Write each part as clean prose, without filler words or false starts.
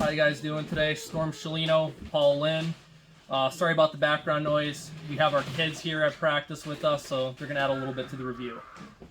How you guys doing today? Storm Shalino, Paul Lynn. Sorry about the background noise. We have our kids here at practice with us, so they're going to add a little bit to the review.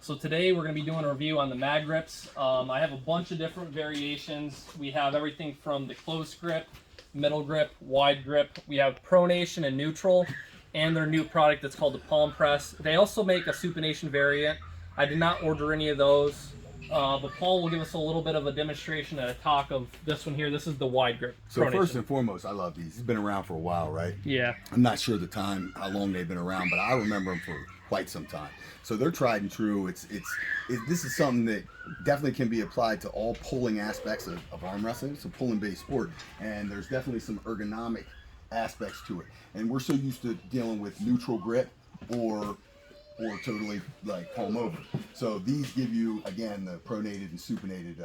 So today we're going to be doing a review on the mag grips. I have a bunch of different variations. We have everything from the close grip, middle grip, wide grip. We have pronation and neutral, and their new product that's called the Palm Press. They also make a supination variant. I did not order any of those. But Paul will give us a little bit of a demonstration and a talk of this one here. This is the wide grip. So pronation. first and foremost, I love these. He's been around for a while, right? Yeah. I'm not sure the time, how long they've been around, but I remember them for quite some time. So they're tried and true. This is something that definitely can be applied to all pulling aspects of arm wrestling. It's a pulling-based sport, and there's definitely some ergonomic aspects to it. And we're so used to dealing with neutral grip or totally like palm over. So these give you, again, the pronated and supinated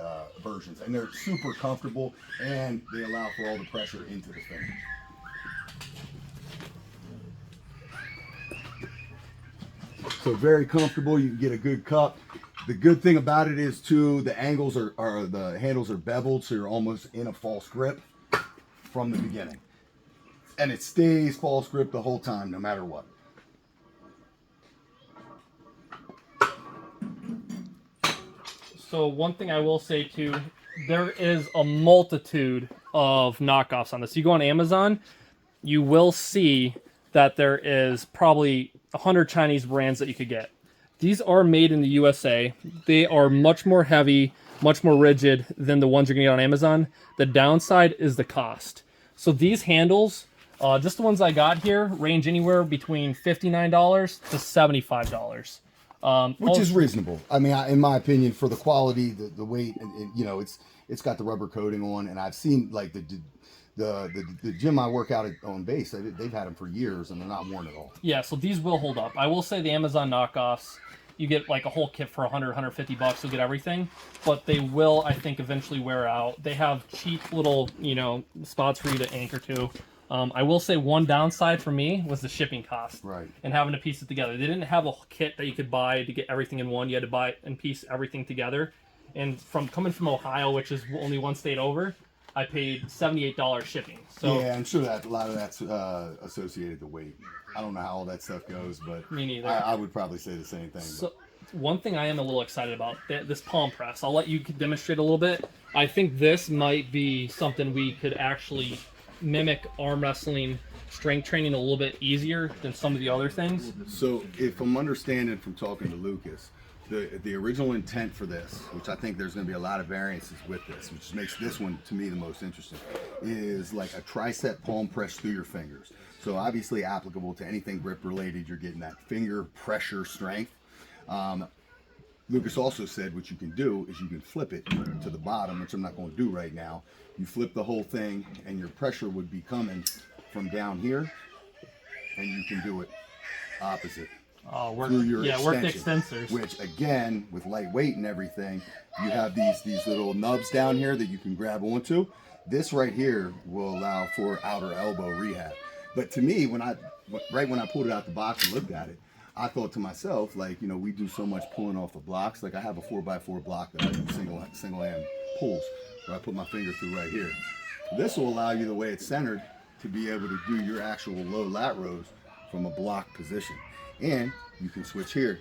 versions, and they're super comfortable, and they allow for all the pressure into the finger. So very comfortable. You can get a good cup. The good thing about it is too, the angles the handles are beveled, so you're almost in a false grip from the beginning, and it stays false grip the whole time, no matter what. So one thing I will say too, there is a multitude of knockoffs on this. You go on Amazon, you will see that there is probably 100 Chinese brands that you could get. These are made in the USA. They are much more heavy, much more rigid than the ones you're gonna get on Amazon. The downside is the cost. So these handles, just the ones I got here, range anywhere between $59 to $75. Which is reasonable. I mean, in my opinion, for the quality, the weight, and you know, it's got the rubber coating on, and I've seen like the gym I work out at on base, they've had them for years, and they're not worn at all. Yeah, so these will hold up. I will say the Amazon knockoffs, you get like a whole kit for $100, $150. You'll get everything, but they will, I think, eventually wear out. They have cheap little, spots for you to anchor to. I will say one downside for me was the shipping cost. Right. And having to piece it together. They didn't have a kit that you could buy to get everything in one. You had to buy and piece everything together. And coming from Ohio, which is only one state over, I paid $78 shipping. So yeah, I'm sure that a lot of that's associated to weight. I don't know how all that stuff goes, but me neither. I would probably say the same thing. So one thing I am a little excited about, this palm press. I'll let you demonstrate a little bit. I think this might be something we could actually mimic arm wrestling strength training a little bit easier than some of the other things. So if I'm understanding from talking to Lucas, the original intent for this, which I think there's going to be a lot of variances with this, which makes this one to me the most interesting, is like a tricep palm press through your fingers. So obviously applicable to anything grip related, you're getting that finger pressure strength. Lucas also said what you can do is you can flip it to the bottom, which I'm not going to do right now. You flip the whole thing, and your pressure would be coming from down here, and you can do it opposite. Oh, work the extensors. Which again, with lightweight and everything, you have these little nubs down here that you can grab onto. This right here will allow for outer elbow rehab. But to me, when I pulled it out the box and looked at it, I thought to myself, like, we do so much pulling off the blocks. Like I have a 4x4 block that I do single hand pulls, where I put my finger through right here. This will allow you, the way it's centered, to be able to do your actual low lat rows from a block position. And you can switch here.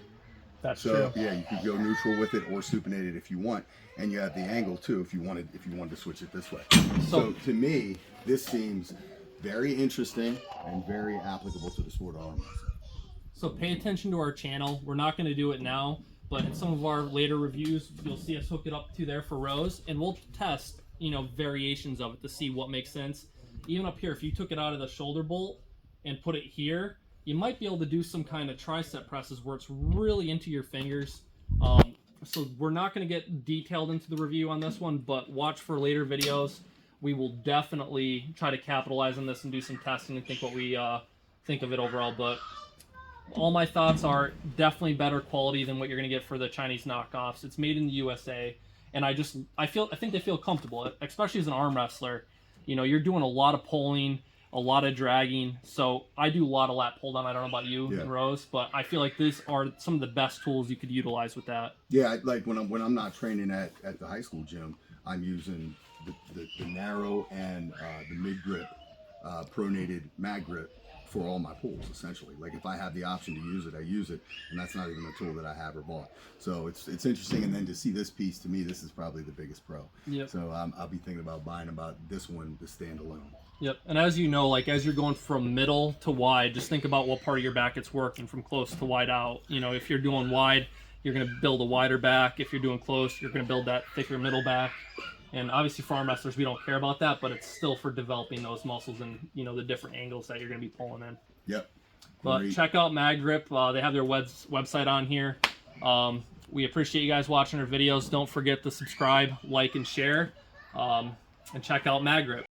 That's so true. Yeah, you can go neutral with it or supinate it if you want, and you have the angle too if you wanted to switch it this way. So to me, this seems very interesting and very applicable to the sport of arm wrestling. So pay attention to our channel. We're not going to do it now, but in some of our later reviews, you'll see us hook it up to there for rows, and we'll test, variations of it to see what makes sense. Even up here, if you took it out of the shoulder bolt and put it here, you might be able to do some kind of tricep presses where it's really into your fingers. So we're not going to get detailed into the review on this one, but watch for later videos. We will definitely try to capitalize on this and do some testing and think what we think of it overall. But all my thoughts are definitely better quality than what you're going to get for the Chinese knockoffs. It's made in the USA, and I think they feel comfortable, especially as an arm wrestler. You're doing a lot of pulling, a lot of dragging. So I do a lot of lat pull down. I don't know about you and Rose, but I feel like these are some of the best tools you could utilize with that. Yeah, like when I'm not training at the high school gym, I'm using the narrow and the mid grip pronated mag grip for all my pulls, essentially. Like if I have the option to use it, I use it, and that's not even a tool that I have or bought. So it's interesting, and then to see this piece, to me, this is probably the biggest pro. Yep. So I'll be thinking about buying about this one to stand alone. Yep. And as you know, like as you're going from middle to wide, just think about what part of your back it's working from close to wide out. You know, if you're doing wide, you're going to build a wider back. If you're doing close, you're going to build that thicker middle back. And obviously for arm wrestlers, we don't care about that, but it's still for developing those muscles and, you know, the different angles that you're going to be pulling in. Yep. But Great. check out MagGrip. They have their website on here. We appreciate you guys watching our videos. Don't forget to subscribe, like, and share. And check out MagGrip.